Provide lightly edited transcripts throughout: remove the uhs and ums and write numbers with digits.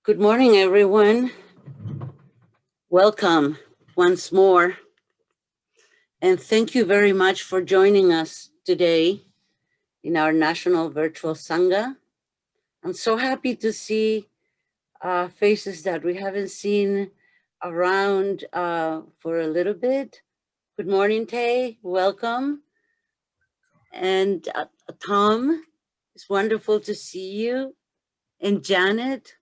Good morning, everyone. Welcome once more. And thank you very much for joining us today in our National Virtual Sangha. I'm so happy to see faces that we haven't seen around for a little bit. Good morning, Tay. Welcome. And Tom, it's wonderful to see you. And Janet.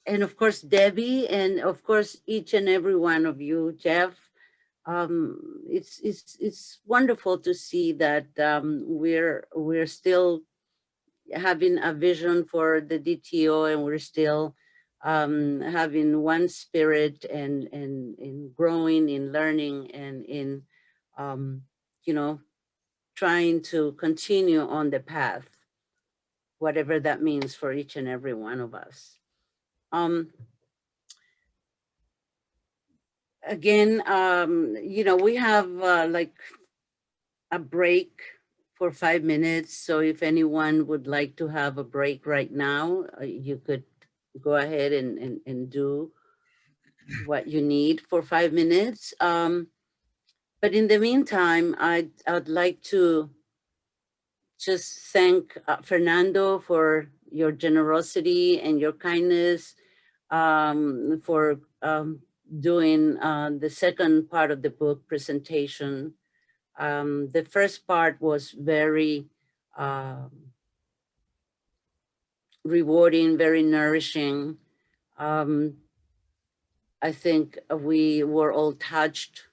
And of course, Debbie. And of course, each and every one of you, Jeff. It's wonderful to see that we're still having a vision for the DTO, and we're still having one spirit and in growing, in learning, and in um, you know trying to continue on the path, whatever that means for each and every one of us. Um, Again, we have like a break for 5 minutes. So if anyone would like to have a break right now, you could go ahead and do what you need for 5 minutes. But in the meantime, I'd like to just thank Fernando for your generosity and your kindness, for doing the second part of the book presentation. The first part was very rewarding, very nourishing. Um, I think we were all touched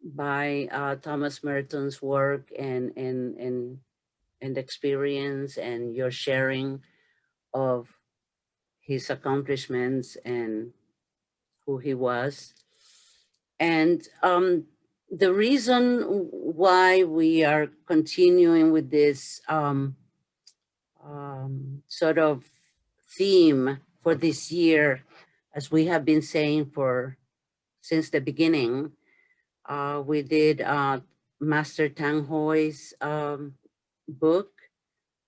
by Thomas Merton's work and experience, and your sharing of his accomplishments and who he was. And the reason why we are continuing with this sort of theme for this year, as we have been saying for since the beginning, we did Master Tang Hoi's book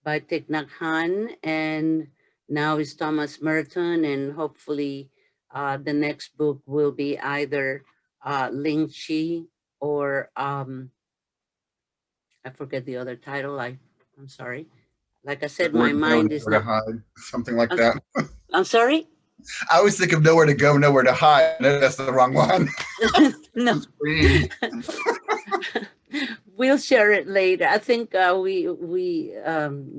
by Thich Nhat Hanh, and now is Thomas Merton, and hopefully the next book will be either Ling Chi or I forget the other title. I'm sorry. Like I said, my mind is Nowhere to not. hide, something like I'm, that. I'm sorry. I always think of nowhere to go, nowhere to hide. I know that's the wrong one. No. Read. We'll share it later. I think we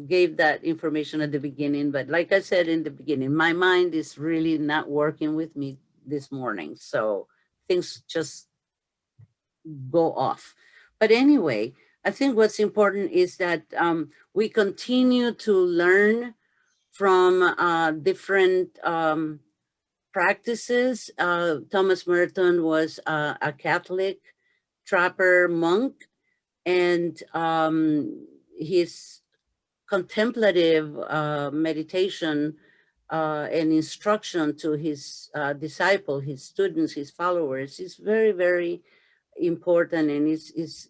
gave that information at the beginning, but like I said in the beginning, my mind is really not working with me this morning, so things just go off. But anyway, I think what's important is that we continue to learn from different practices. Thomas Merton was a Catholic trapper monk, and his contemplative meditation and instruction to his disciple, his students, his followers is very, very important, and is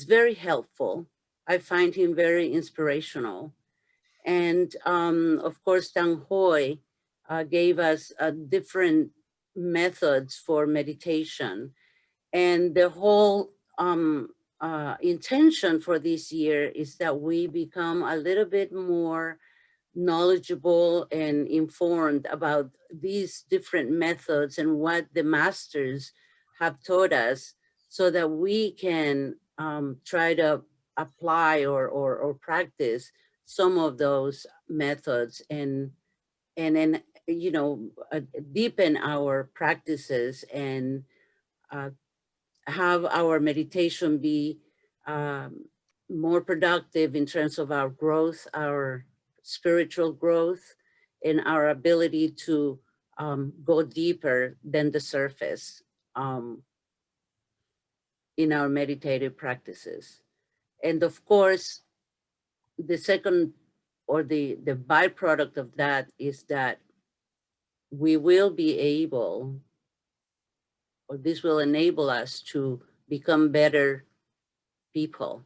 very helpful. I find him very inspirational. And of course, Tang Hoi gave us different methods for meditation. And the whole intention for this year is that we become a little bit more knowledgeable and informed about these different methods and what the masters have taught us, so that we can try to apply or practice some of those methods, and then deepen our practices, and uh, have our meditation be more productive in terms of our growth, our spiritual growth, and our ability to go deeper than the surface um, in our meditative practices. And of course, the second, or the byproduct of that, is that we will be able, or this will enable us to become better people,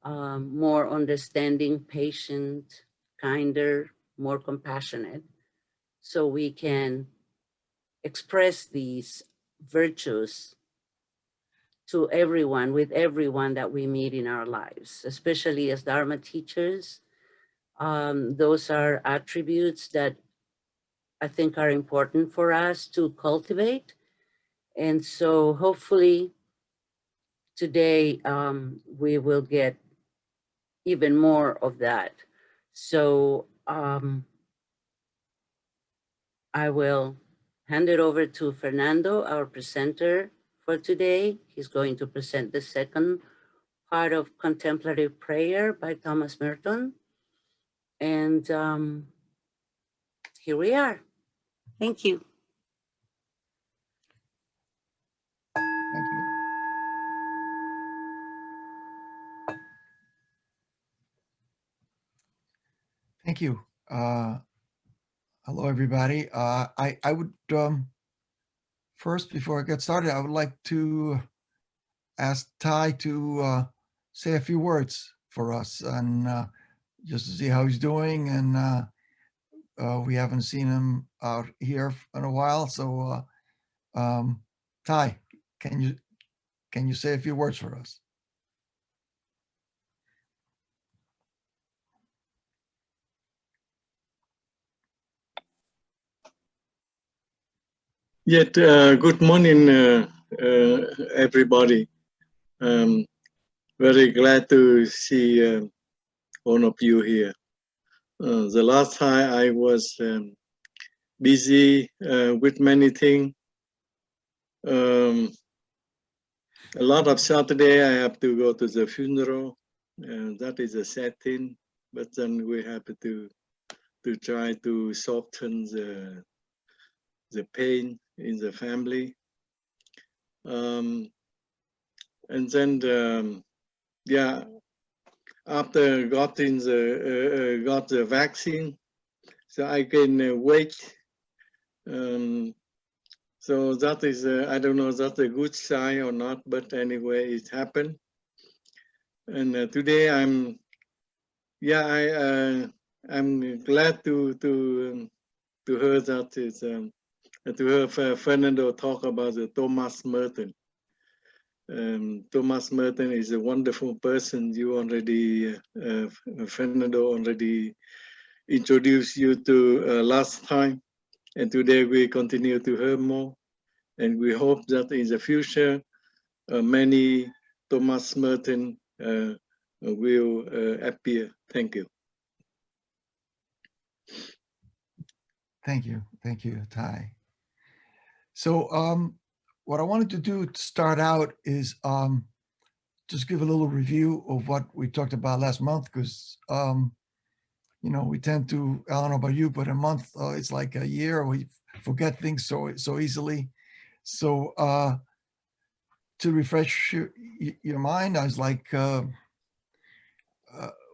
more understanding, patient, kinder, more compassionate. so we can express these virtues to everyone, with everyone that we meet in our lives, especially as Dharma teachers. Those are attributes that I think are important for us to cultivate. And so hopefully today we will get even more of that. So I will hand it over to Fernando, our presenter for today. He's going to present the second part of Contemplative Prayer by Thomas Merton. And here we are. Thank you. Thank you. Thank you. Hello, everybody. I would first, before I get started, I would like to ask Ty to say a few words for us and just to see how he's doing. And we haven't seen him out here in a while, so Ty, can you say a few words for us? Yet, good morning, everybody. Very glad to see all of you here. The last time I was busy with many things. A lot of Saturday I have to go to the funeral. That is a sad thing, but then we have to try to soften the pain in the family. And then, yeah, after got the vaccine, so I can wait. So that is, I don't know, that's a good sign or not, but anyway, it happened. And today I'm glad to hear that is to hear Fernando talk about the Thomas Merton. Thomas Merton is a wonderful person. You already, Fernando already introduced you to last time, and today we continue to hear more. And we hope that in the future, many Thomas Merton will appear. Thank you. Thank you, Ty. So what I wanted to do to start out is just give a little review of what we talked about last month, because you know, we tend to, I don't know about you, but a month it's like a year. We forget things so easily. So to refresh your mind, I was like,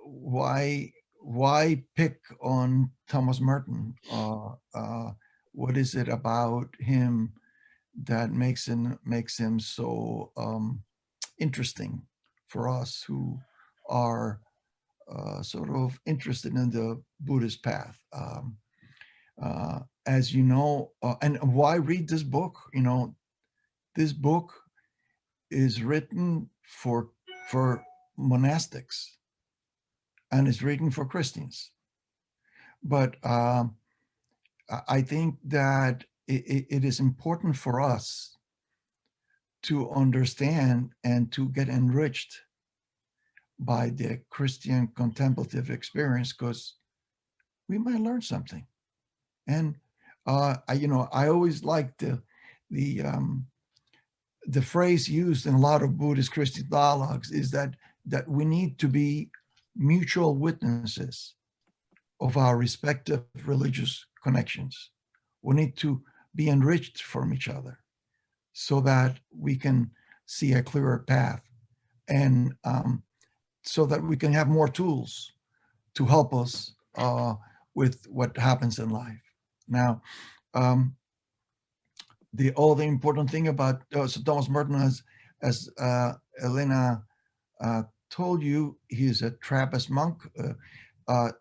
why pick on Thomas Merton? What is it about him that makes him so interesting for us who are sort of interested in the Buddhist path? As you know, and why read this book? You know, this book is written for monastics and is written for Christians. But I think that it is important for us to understand and to get enriched by the Christian contemplative experience, because we might learn something. And I always like the phrase used in a lot of Buddhist Christian dialogues is that we need to be mutual witnesses of our respective religious connections. We need to be enriched from each other so that we can see a clearer path, and so that we can have more tools to help us with what happens in life. Now, the important thing about so Thomas Merton, as Elena told you, he's a Trappist monk.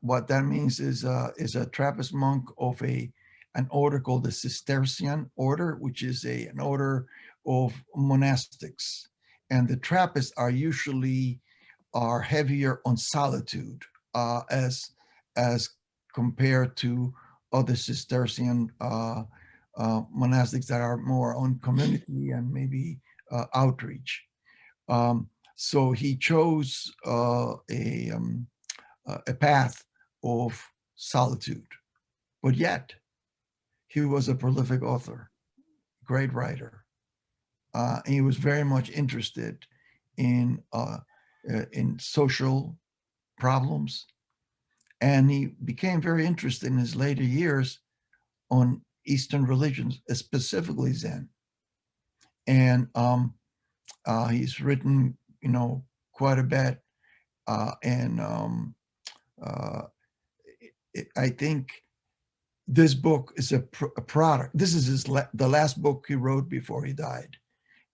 What that means is a Trappist monk of a an order called the Cistercian order, which is an order of monastics. And the Trappists are heavier on solitude, as compared to other Cistercian monastics that are more on community and maybe outreach. So he chose a path of solitude, but yet he was a prolific author, great writer, and he was very much interested in social problems, and he became very interested in his later years on Eastern religions, specifically Zen. And he's written, quite a bit, and I think this book is a product. This is the last book he wrote before he died,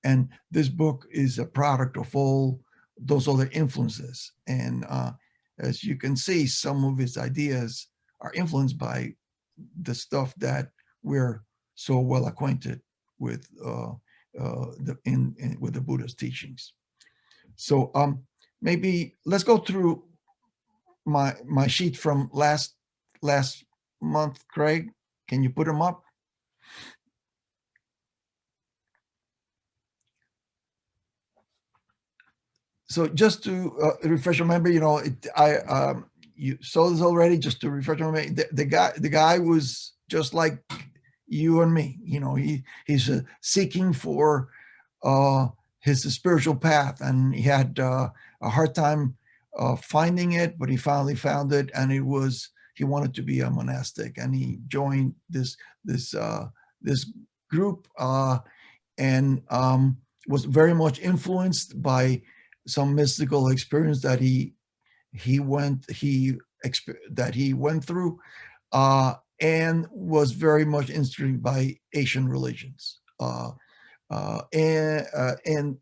and this book is a product of all those other influences. And as you can see, some of his ideas are influenced by the stuff that we're so well acquainted with with the Buddha's teachings. So maybe let's go through my sheet from last month. Craig, can you put them up? So just to refresh your memory, you saw this already. Just to refresh your memory, the guy was just like you and me. He's seeking for his spiritual path, and he had a hard time finding it, but he finally found it, and he wanted to be a monastic, and he joined this group, and was very much influenced by some mystical experience that he went through, and was very much intrigued by Asian religions, and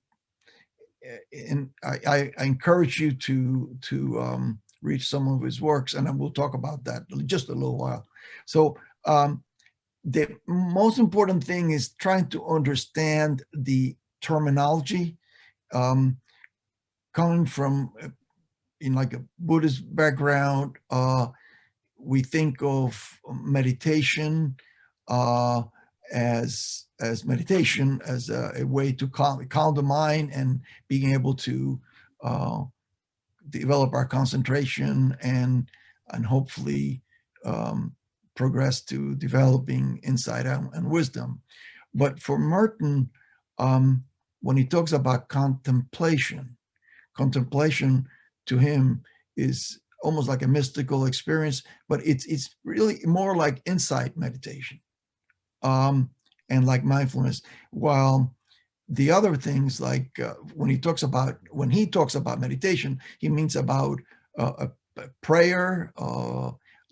I encourage you to read some of his works, and we'll talk about that in just a little while. So the most important thing is trying to understand the terminology. Coming from in like a Buddhist background, we think of meditation as meditation as a way to calm the mind and being able to develop our concentration and hopefully progress to developing insight and wisdom. But for Merton, when he talks about contemplation to him is almost like a mystical experience, but it's really more like insight meditation, and like mindfulness. While the other things, like when he talks about meditation, he means about a prayer,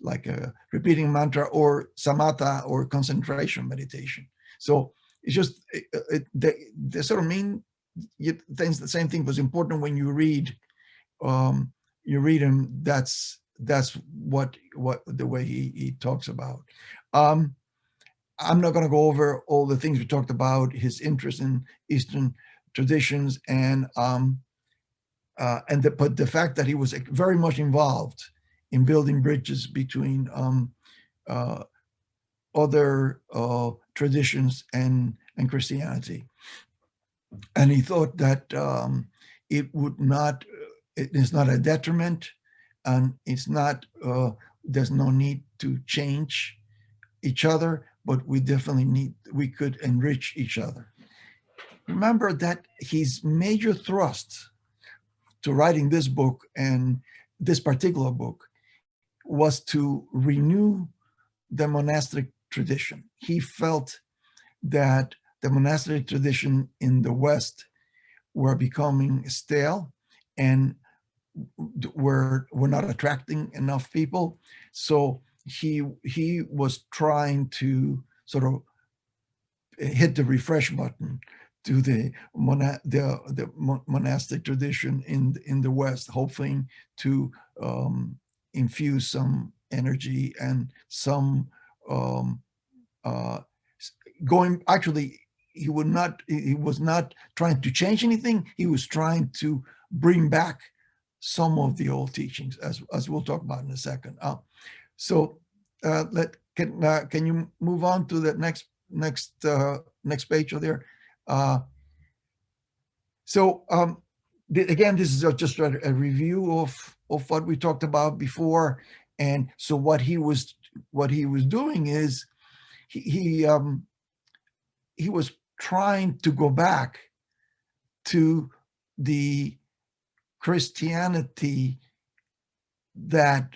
like a repeating mantra, or samatha, or concentration meditation. So it's just they sort of mean things. The same thing was important when you read him. That's what the way he talks about. I'm not going to go over all the things we talked about, his interest in Eastern traditions, but the fact that he was very much involved in building bridges between other traditions and Christianity. And he thought that it is not a detriment, and it's not, there's no need to change each other, but we could enrich each other. Remember that his major thrust to writing this book, and this particular book, was to renew the monastic tradition. He felt that the monastic tradition in the West were becoming stale and were not attracting enough people. So he was trying to sort of hit the refresh button to the monastic tradition in the West, hoping to infuse some energy and some going, actually, he was not trying to change anything. He was trying to bring back some of the old teachings, as we'll talk about in a second. So can you move on to the next page there? So again, this is just a review of what we talked about before. And so what he was doing is he was trying to go back to the Christianity that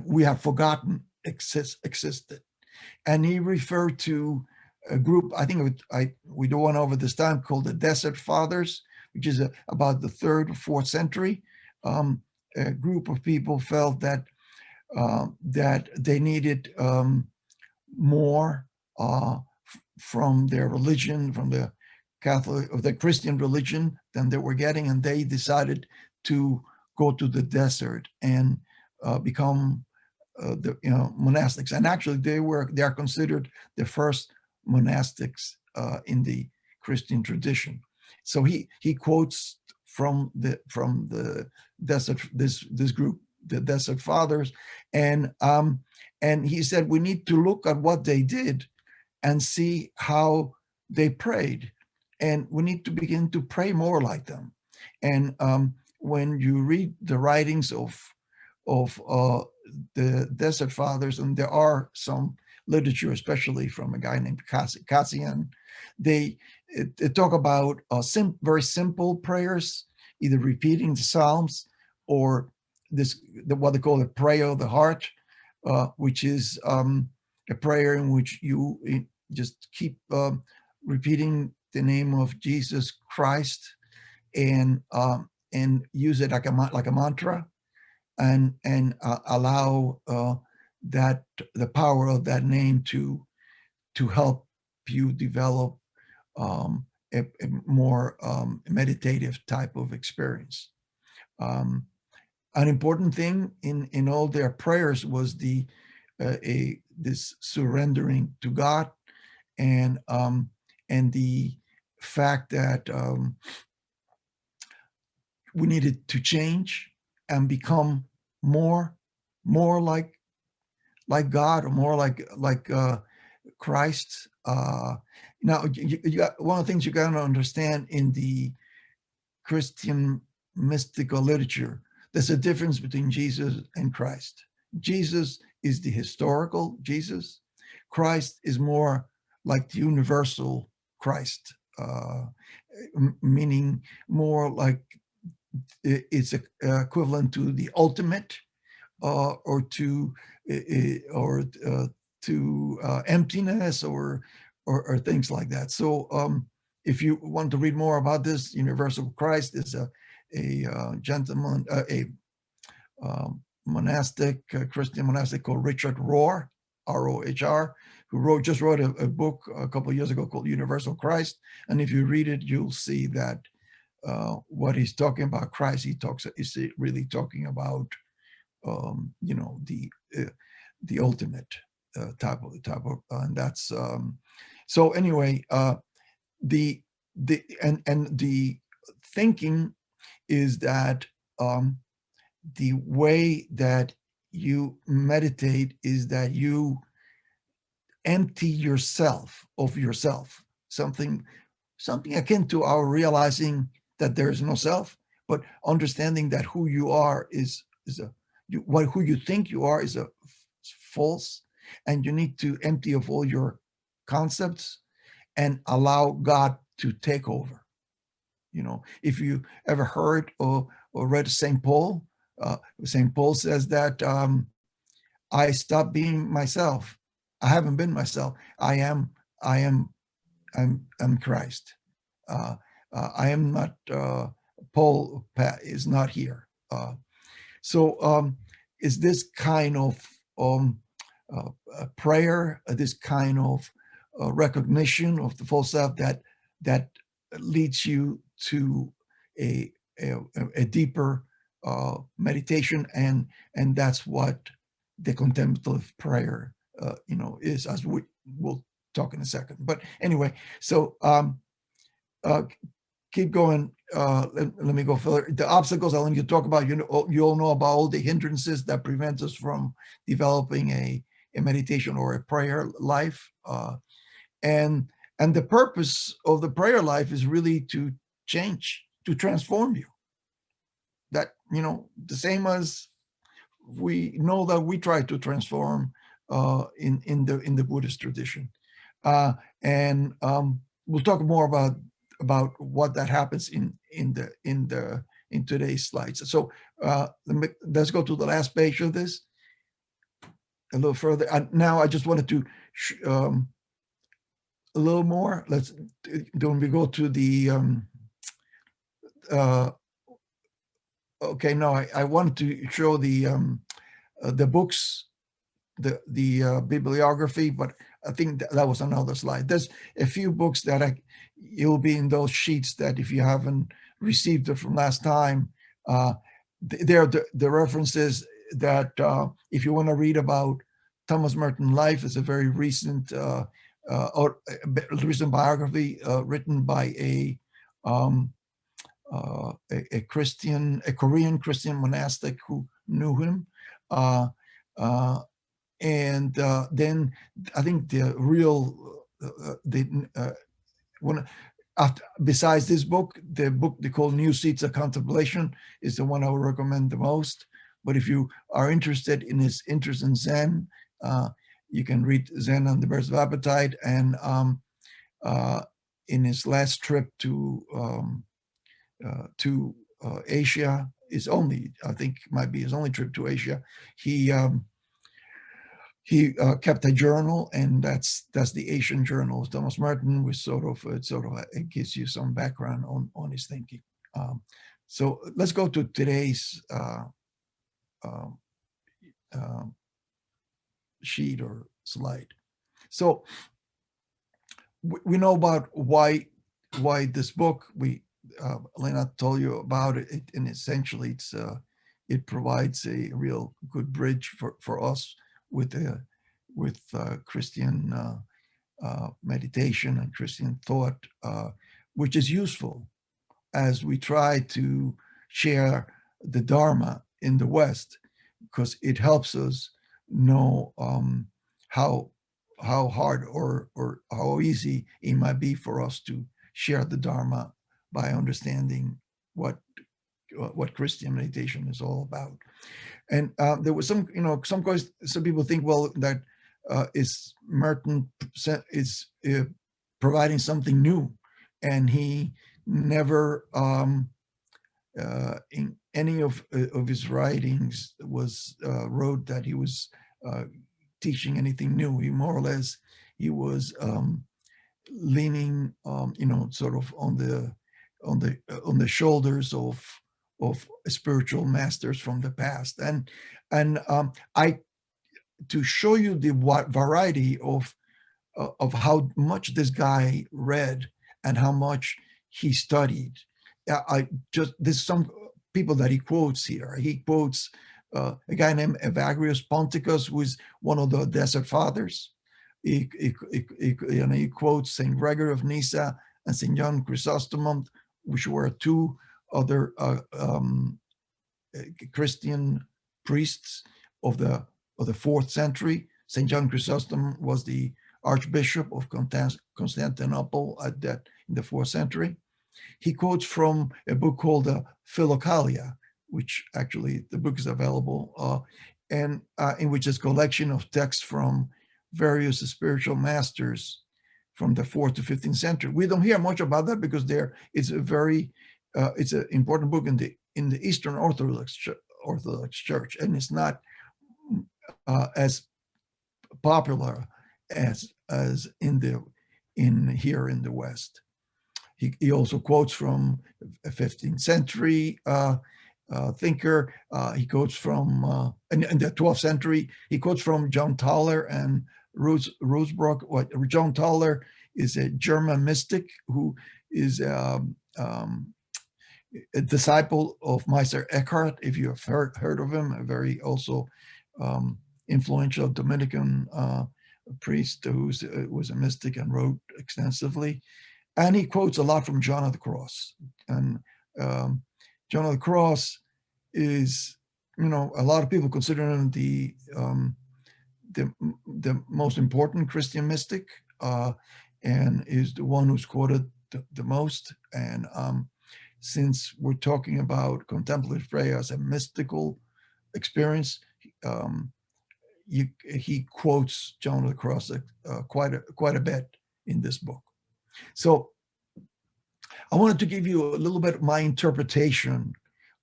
we have forgotten existed. And he referred to a group, I think we do one over this time, called the Desert Fathers, which is about the 3rd or 4th century. A group of people felt that they needed more from their religion, from the Catholic or the Christian religion, than they were getting, and they decided to go to the desert and become monastics. And actually, they are considered the first monastics in the Christian tradition. So he quotes from the desert, this group, the Desert Fathers, and he said we need to look at what they did and see how they prayed, and we need to begin to pray more like them. And when you read the writings of the Desert Fathers, and there are some literature, especially from a guy named Cassian, they talk about very simple prayers, either repeating the Psalms or what they call the prayer of the heart, which is a prayer in which you just keep repeating the name of Jesus Christ and use it like a mantra, and allow that the power of that name to help you develop a more meditative type of experience. An important thing in all their prayers was this surrendering to God, and the fact that we needed to change and become more like God, or more like Christ. Now, you got one of the things you got to understand in the Christian mystical literature. There's a difference between Jesus and Christ. Jesus is the historical Jesus. Christ is more like the universal Christ, meaning more like it's equivalent to the ultimate, or to emptiness, or things like that. So if you want to read more about this, Universal Christ is a gentleman, a monastic, Christian monastic called Richard Rohr, R-O-H-R, who just wrote a book a couple of years ago called Universal Christ. And if you read it, you'll see that what he's talking about Christ, is really talking about the ultimate type of, and that's so anyway. The thinking is that the way that you meditate is that you empty yourself of yourself, something akin to our realizing that there is no self, but understanding that who you are is who you think you are is a false, and you need to empty of all your concepts and allow God to take over. If you ever heard or read St. Paul, St. Paul says that I stopped being myself. I haven't been myself. I'm Christ. I am not, Paul is not here. So is this kind of prayer, this kind of recognition of the full self that leads you to a deeper meditation, and that's what the contemplative prayer is, as we'll talk in a second. But anyway, so keep going. Let me go further. The obstacles I want you to talk about, you all know about all the hindrances that prevent us from developing a meditation or a prayer life. And the purpose of the prayer life is really to change, to transform you. That, the same as we know that we try to transform in the Buddhist tradition. And we'll talk more about what that happens in today's slides. So let's go to the last page of this a little further. Now I just wanted to a little more. Don't we go to the okay, no, I wanted to show the books, the bibliography, but I think that was another slide. There's a few books that you'll be in those sheets that if you haven't received it from last time, they're the references that if you want to read about Thomas Merton life, is a very recent recent biography written by a Korean Christian monastic who knew him. And then I think the real, besides this book, the book they call New Seeds of Contemplation is the one I would recommend the most. But if you are interested in his interest in Zen, you can read Zen on the Birth of Appetite. And in his last trip to Asia, I think might be his only trip to Asia, he kept a journal, and that's the Asian Journal of Thomas Merton, which it gives you some background on his thinking. So let's go to today's sheet or slide. So we know about why this book. Elena told you about it, and essentially it provides a real good bridge for us with Christian meditation and Christian thought, which is useful as we try to share the Dharma in the West, because it helps us know how hard or how easy it might be for us to share the Dharma by understanding what Christian meditation is all about. And there was some people think, well, that is Merton is providing something new, and he never in any of his writings wrote that he was teaching anything new. He more or less was leaning sort of on the shoulders of spiritual masters from the past, and I to show you the variety of how much this guy read and how much he studied. There's some people that he quotes here. He quotes a guy named Evagrius Ponticus, who is one of the Desert Fathers. He quotes Saint Gregory of Nyssa and Saint John Chrysostom, which were two other Christian priests of the 4th century. Saint John Chrysostom was the Archbishop of Constantinople in the 4th century. He quotes from a book called Philokalia, which actually the book is available, and in which is a collection of texts from various spiritual masters from the 4th to 15th century. We don't hear much about that because it's an important book in the Eastern Orthodox Church, and it's not as popular as in here in the West. He also quotes from a 15th century thinker. He quotes from in the 12th century. He quotes from John Tauler and Rusbrook. John Tauler is a German mystic who is a disciple of Meister Eckhart, if you have heard of him. A very also influential Dominican priest who was a mystic and wrote extensively. And he quotes a lot from John of the Cross. And John of the Cross is, a lot of people consider him the most important Christian mystic, and is the one who's quoted the most. And since we're talking about contemplative prayer as a mystical experience, he quotes John of the Cross quite a bit in this book. So I wanted to give you a little bit of my interpretation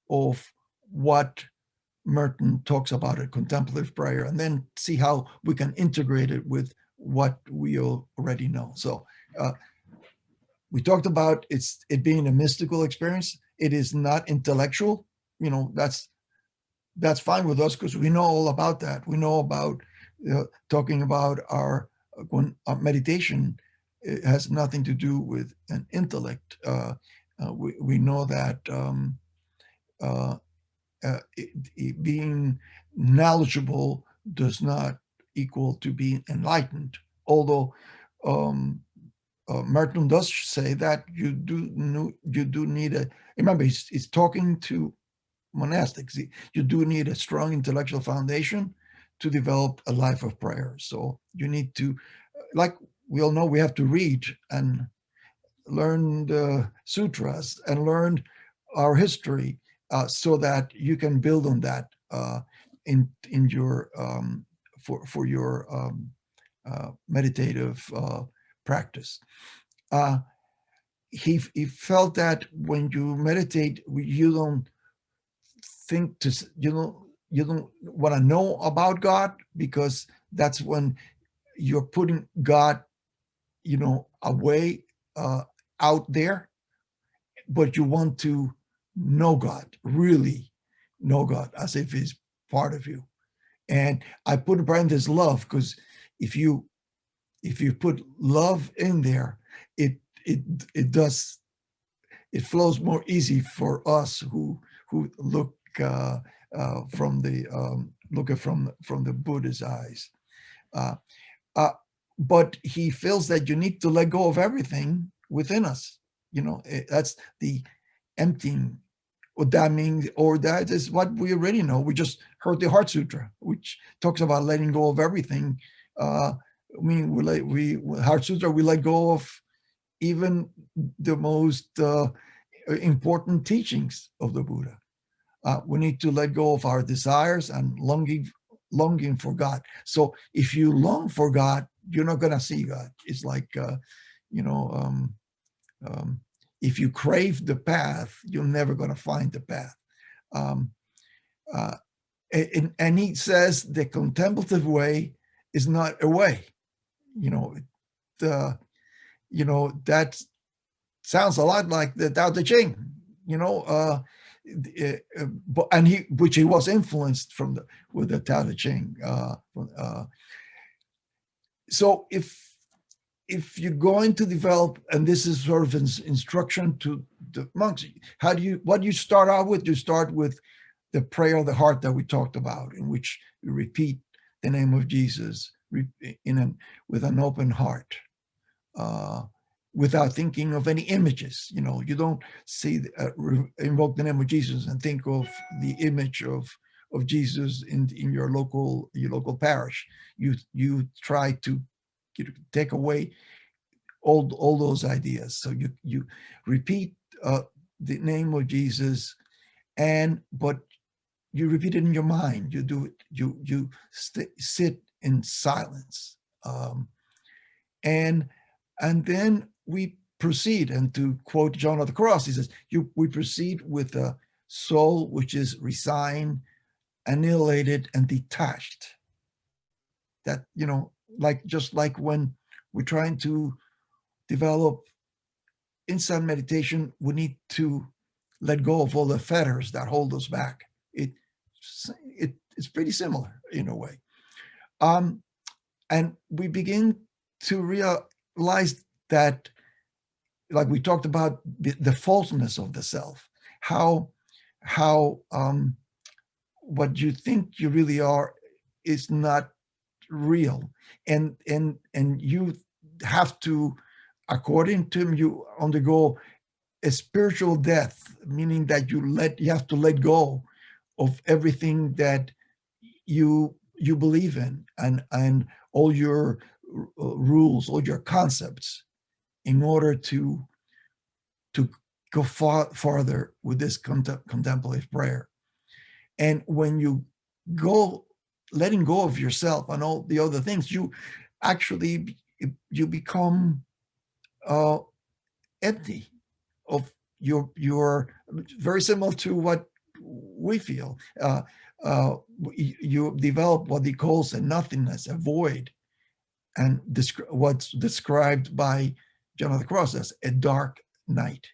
of what Merton talks about at contemplative prayer, and then see how we can integrate it with what we already know. So we talked about it being a mystical experience. It is not intellectual. That's fine with us because we know all about that. We know about talking about our meditation. It has nothing to do with an intellect. We know that being knowledgeable does not equal to being enlightened. Although Merton does say that you do need a. Remember, he's talking to monastics. You do need a strong intellectual foundation to develop a life of prayer. So you need to, like we all know, we have to read and learn the sutras and learn our history so that you can build on that in your for your meditative practice. He felt that when you meditate, you don't think you don't want to know about God, because that's when you're putting God, away out there, but you want to know God, really know God, as if He's part of you. And I put in parentheses love, because if you put love in there, it flows more easy for us who look from the Buddha's eyes. But he feels that you need to let go of everything within us. That's the emptying. What that means, or that is what we already know. We just heard the Heart Sutra, which talks about letting go of everything. Heart Sutra, we let go of even the most important teachings of the Buddha. We need to let go of our desires and longing for God. So if you long for God, you're not going to see God. It's like, if you crave the path, you're never going to find the path. And he says the contemplative way is not a way. That sounds a lot like the Tao Te Ching. Which he was influenced with the Tao Te Ching. So if you're going to develop, and this is sort of an instruction to the monks, what do you start out with? You start with the prayer of the heart that we talked about, in which you repeat the name of Jesus with an open heart, without thinking of any images. You don't invoke the name of Jesus and think of the image of Jesus in your local parish. You try to take away all those ideas. So you repeat the name of Jesus, but you repeat it in your mind. You do it. You sit in silence, and then we proceed. And to quote John of the Cross, he says, we proceed with a soul which is resigned, annihilated, and detached. That, just like when we're trying to develop inside meditation, we need to let go of all the fetters that hold us back. It's pretty similar in a way. And we begin to realize that, like we talked about, the falseness of the self, how what you think you really are is not real, and you have to, according to him, you undergo a spiritual death, meaning that you have to let go of everything that you believe in, and all your rules, all your concepts, in order to go farther with this contemplative prayer. And when you go letting go of yourself and all the other things, you actually you become empty of your very similar to what we feel. You develop what he calls a nothingness, a void, and what's described by John of the Cross as a dark night.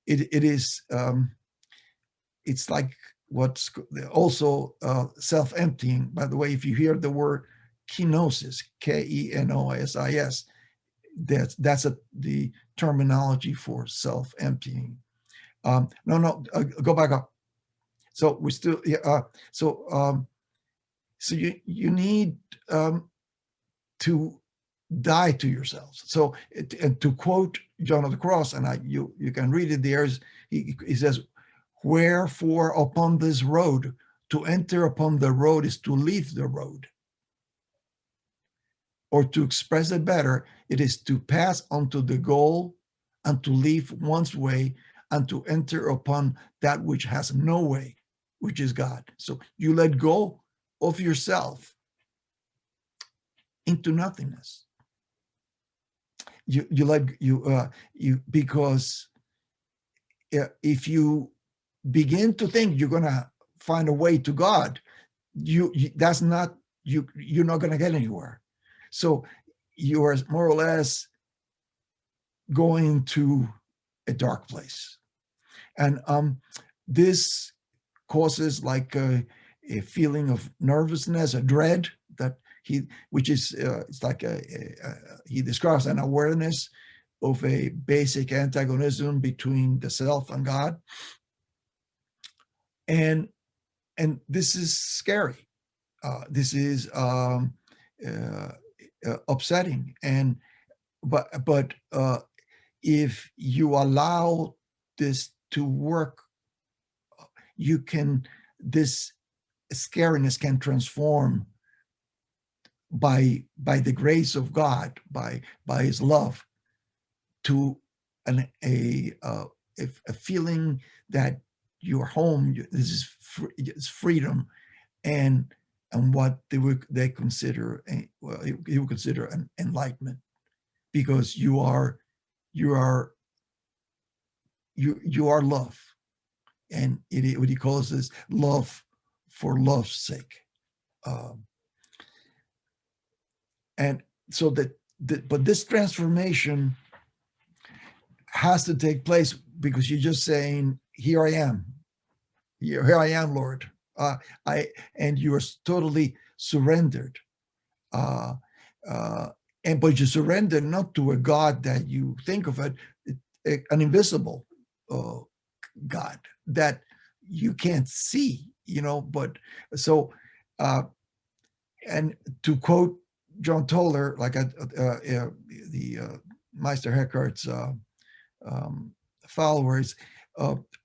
It is it's like what's also self-emptying. By the way, if you hear the word kenosis, Kenosis, that's the terminology for self-emptying. Go back up. So we still, so you need to die to yourselves. So and to quote John of the Cross, and you can read it there, he says, "Wherefore upon this road, to enter upon the road is to leave the road." Or to express it better, it is to pass onto the goal and to leave one's way and to enter upon that which has no way, which is God. So you let go of yourself into nothingness. Because if you begin to think you're going to find a way to God, you're not going to get anywhere. So you are more or less going to a dark place, and this causes like a feeling of nervousness, a dread that which is it's like he describes an awareness of a basic antagonism between the self and God, and this is scary. This is upsetting, but if you allow this to work, this scariness can transform by the grace of God, by His love, to a feeling that you're home. This is freedom, and what they consider you would consider an enlightenment, because you are love, and what he calls is love for love's sake, and so but this transformation has to take place, because you're just saying, "Here I am, here I am, Lord." And you are totally surrendered, but you surrender not to a God that you think of an invisible God that you can't see, But so, and to quote John Toller, like the Meister Eckhart's followers,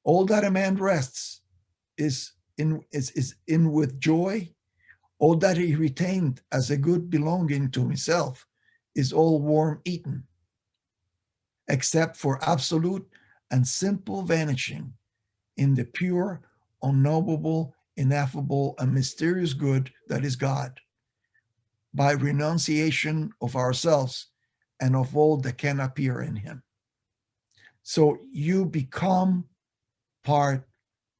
all that a man rests is in with joy. All that he retained as a good belonging to himself is all worm eaten, except for absolute and simple vanishing in the pure, unknowable, ineffable, and mysterious good that is God, by renunciation of ourselves and of all that can appear in him. So you become part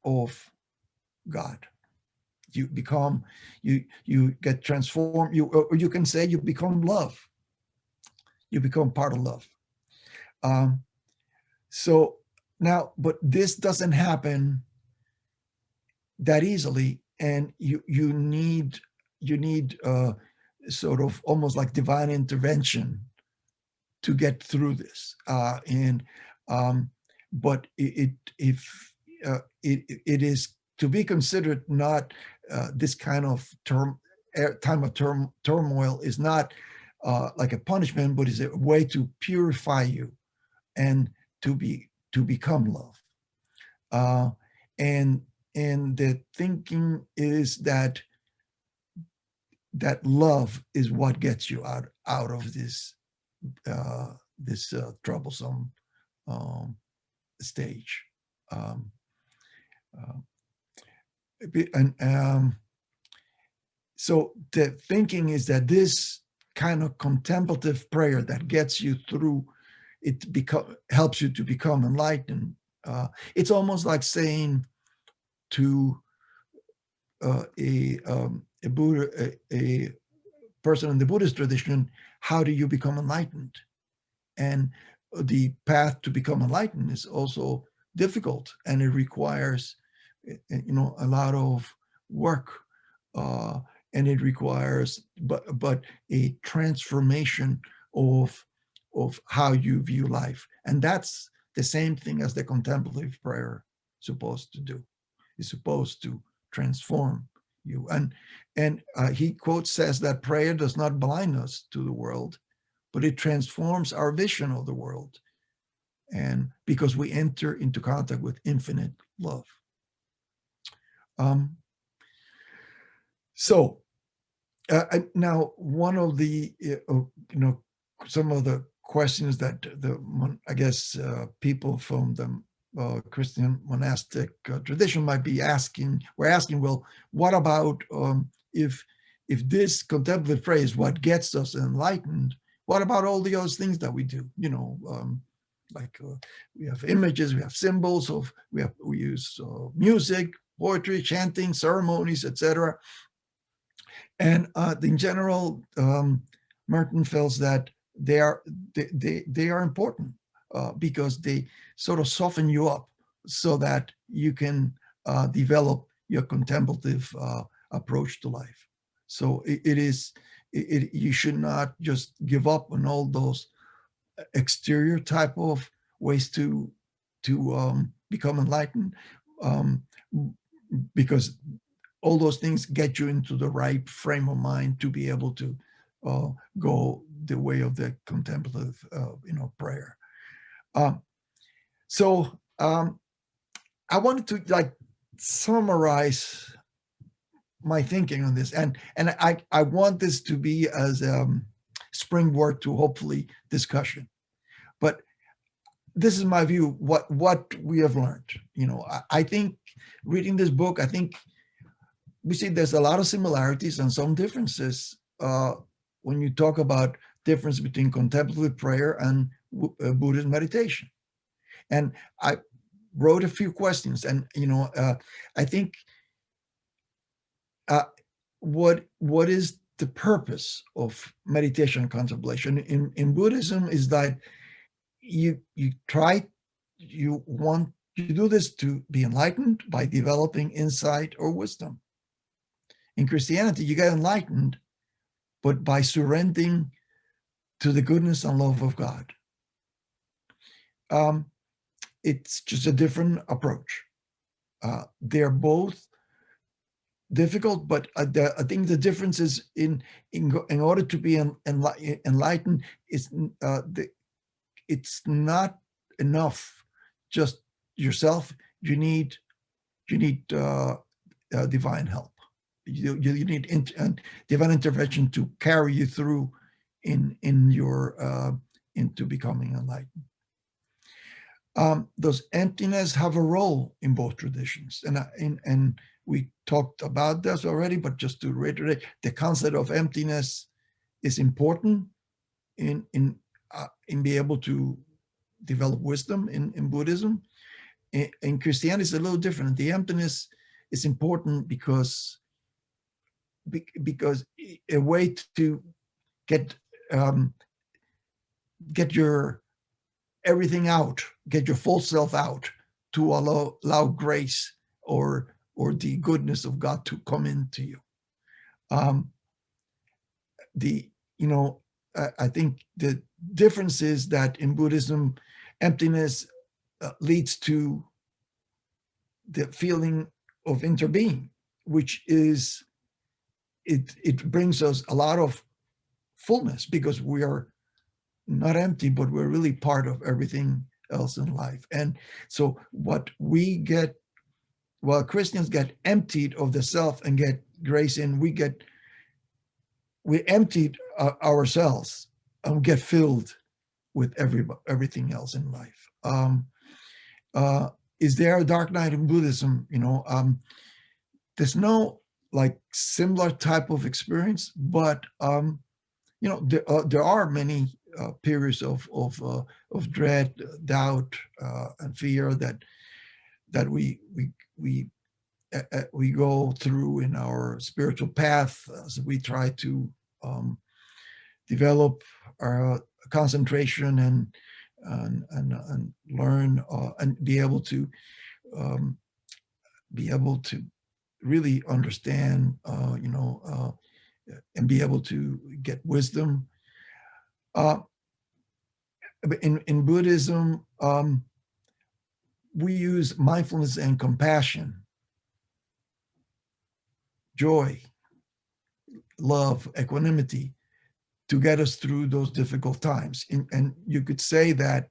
of God. You become, you get transformed. Or you can say you become love. You become part of love. So now, but this doesn't happen that easily, and you need sort of almost like divine intervention to get through this. But it is to be considered not this kind of turmoil is not like a punishment, but is a way to purify you and to become love. And the thinking is that love is what gets you out of this troublesome stage. Um, uh, and so the thinking is that this kind of contemplative prayer that gets you through it helps you to become enlightened. It's almost like saying to a Buddha, a person in the Buddhist tradition, how do you become enlightened? And the path to become enlightened is also difficult, and it requires, a lot of work, and it requires, but a transformation of how you view life, and that's the same thing as the contemplative prayer supposed to do. It's supposed to transform you, and he says that prayer does not blind us to the world, but it transforms our vision of the world, and because we enter into contact with infinite love. So now, one of the some of the questions that I guess people from the Christian monastic tradition might be asking, well, what about if this contemplative phrase, what gets us enlightened, what about all the other things that we do? Like we have images, we have symbols, we use music, poetry, chanting, ceremonies, etc. And in general, Merton feels that they are important because they sort of soften you up so that you can develop your contemplative approach to life. So you should not just give up on all those exterior type of ways to become enlightened, because all those things get you into the right frame of mind to be able to go the way of the contemplative, prayer. So I wanted to summarize my thinking on this, and I want this to be as springboard to hopefully discussion. But this is my view. What we have learned. I think reading this book, I think we see there's a lot of similarities and some differences when you talk about difference between contemplative prayer and Buddhist meditation. And I wrote a few questions, and I think what is the purpose of meditation and contemplation in Buddhism is that you do this to be enlightened by developing insight or wisdom. In Christianity, you get enlightened, but by surrendering to the goodness and love of God. It's just a different approach. They're both difficult, but I think the difference is in order to be enlightened, it's not enough just yourself. You need divine help. You need divine intervention to carry you through in your into becoming enlightened. Does emptiness have a role in both traditions? And we talked about this already, but just to reiterate, the concept of emptiness is important in being able to develop wisdom in Buddhism. In Christianity, it's a little different. The emptiness is important because a way to get your everything out, get your full self out, to allow grace or the goodness of God to come into you. I think the difference is that in Buddhism, emptiness leads to the feeling of interbeing, which is, it brings us a lot of fullness because we are not empty, but we're really part of everything else in life. And so what we get, while Christians get emptied of the self and get grace in, we emptied ourselves and get filled with everything else in life. Is there a dark night in Buddhism? There's no like similar type of experience, but there are many periods of dread, doubt, and fear that we go through in our spiritual path as we try to develop our concentration and learn and be able to really understand, and be able to get wisdom. In Buddhism, we use mindfulness and compassion, joy, love, equanimity to get us through those difficult times. And you could say that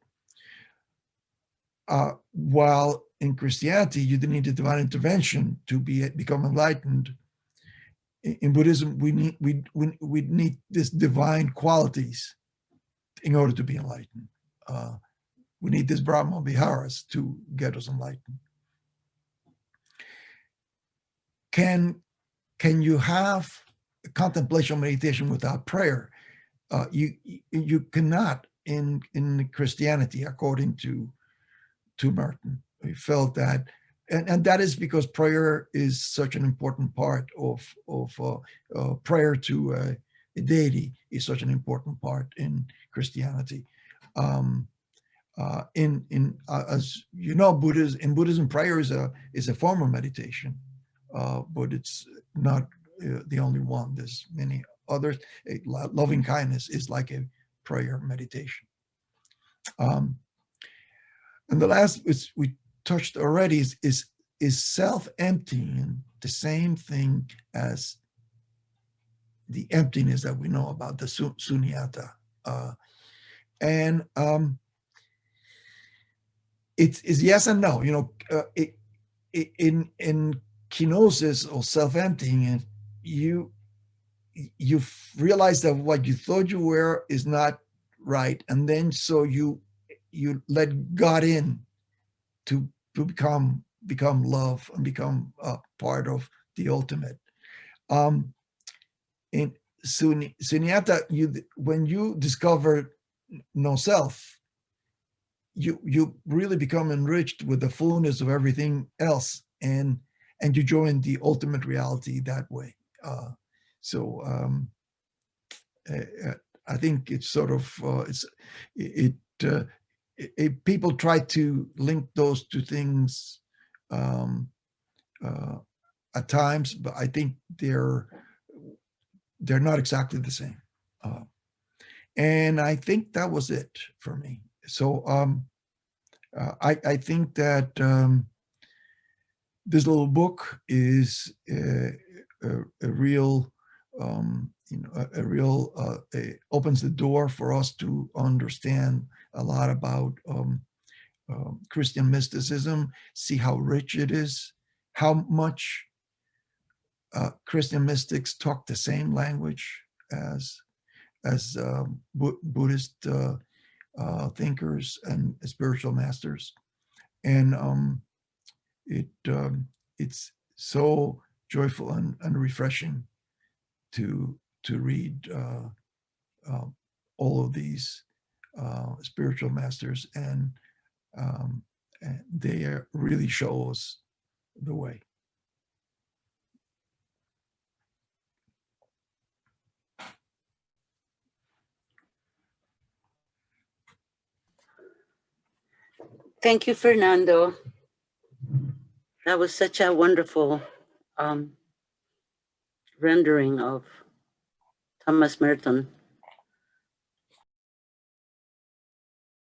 while in Christianity you didn't need a divine intervention to become enlightened, in Buddhism we need these divine qualities in order to be enlightened. We need this Brahma Viharas to get us enlightened. Can you have contemplation meditation without prayer? You cannot in Christianity, according to Merton. We felt that, and that is because prayer is such an important part of prayer to a deity is such an important part in Christianity. As you know, in Buddhism, prayer is a form of meditation, but it's not the only one. There's many others. Loving kindness is like a prayer meditation. And the last, which we touched already, is self-emptying the same thing as the emptiness that we know about, the sunyata. And it's yes and no. In kenosis or self-emptying, you realize that what you thought you were is not right, and then so you let God in to become love and become part of the ultimate. In sunyata, when you discover no self, you really become enriched with the fullness of everything else, and you join the ultimate reality that way. I think it's sort of people try to link those two things at times, but I think they're not exactly the same. And I think that was it for me. So I think that this little book is a real, opens the door for us to understand a lot about Christian mysticism, see how rich it is, how much Christian mystics talk the same language as Buddhist thinkers and spiritual masters, and it's so joyful and refreshing to read all of these spiritual masters, and they really show us the way. Thank you, Fernando. That was such a wonderful rendering of Thomas Merton.